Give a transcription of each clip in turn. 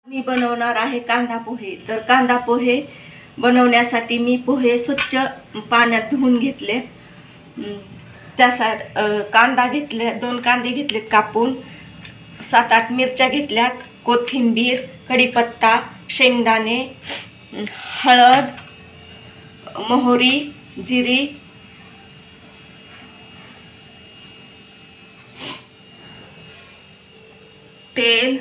मी बनवणार आहे कांदा पोहे। तर कांदा पोहे बनवण्यासाठी मी पोहे स्वच्छ पाण्यात धुवून घेतले। त्यासाठी कांदा घेतले, 2 कांदे घेतलेत कापून, 7-8 मिरच्या घेतल्यात, कोथिंबीर, कढीपत्ता, शेंगदाणे, हळद, मोहरी, जिरी, तेल,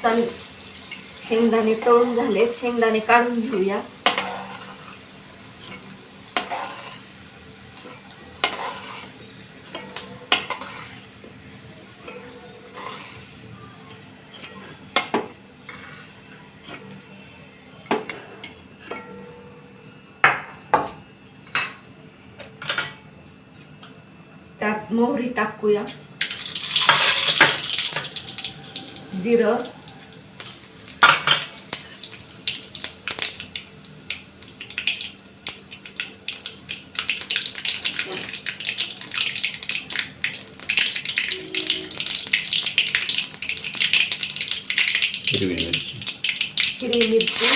चालू। शेंगदाणे तळून झालेत, शेंगदाणे काढून घेऊया। त्यात मोहरी टाकूया, जिरं, हिरवी मिरची,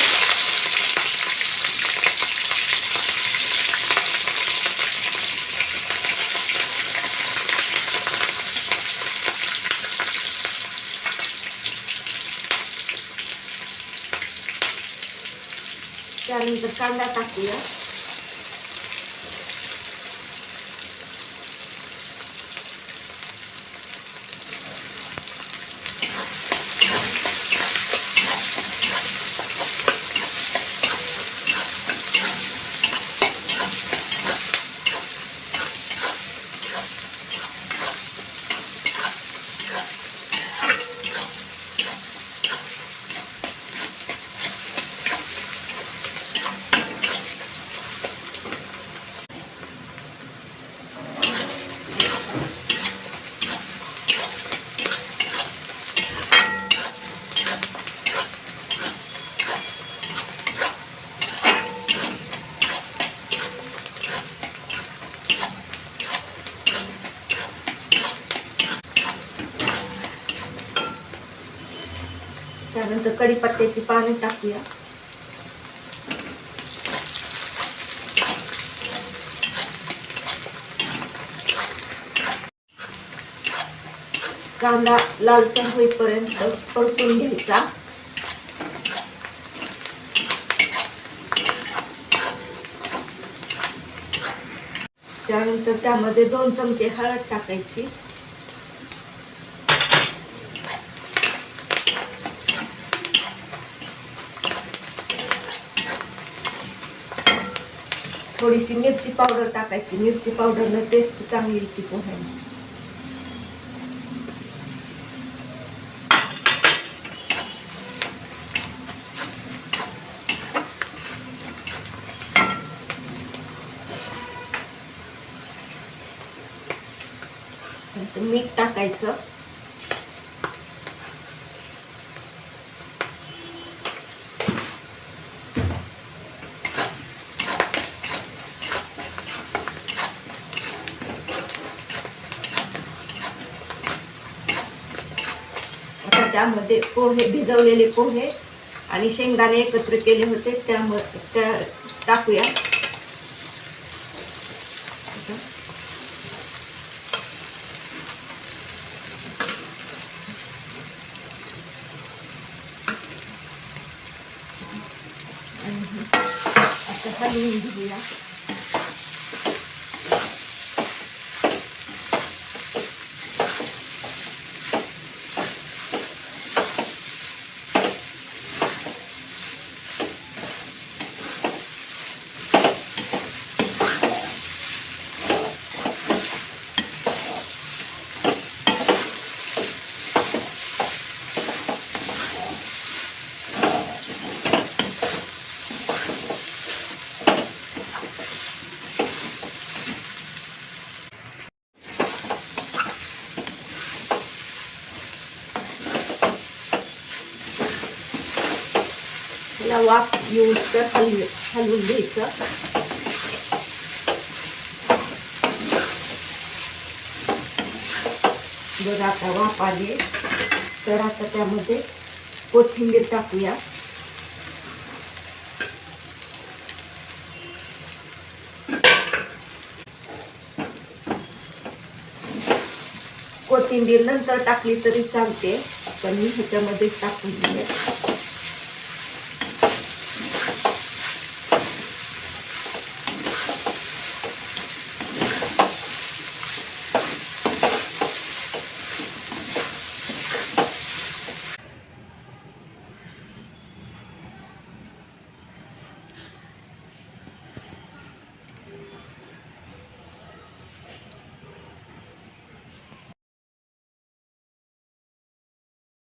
त्यानंतर कांदा टाकूया। त्यानंतर कढीपत्त्याची पाने टाकूया। कांदा लालसर होईपर्यंत परतून घ्यायचा। त्यानंतर त्यामध्ये 2 चमचे हळद टाकायची, थोडीशी मिरची पावडर टाकायची। मिरची पावडरने टेस्ट चांगली येते पोह्याला। मीठ टाकायचं, आता त्यामध्ये पोहे, भिजवलेले पोहे आणि शेंगदाणे एकत्र केले होते त्या टाकूया। आता हलवून घेऊया। त्याला वाफ येऊन तर हलवून घ्यायचं. बघा आता वाफ आली, तर आता त्यामध्ये कोथिंबीर टाकूया. कोथिंबीर नंतर टाकली तरी चालते, पण मी ह्याच्यामध्येच टाकून दिले.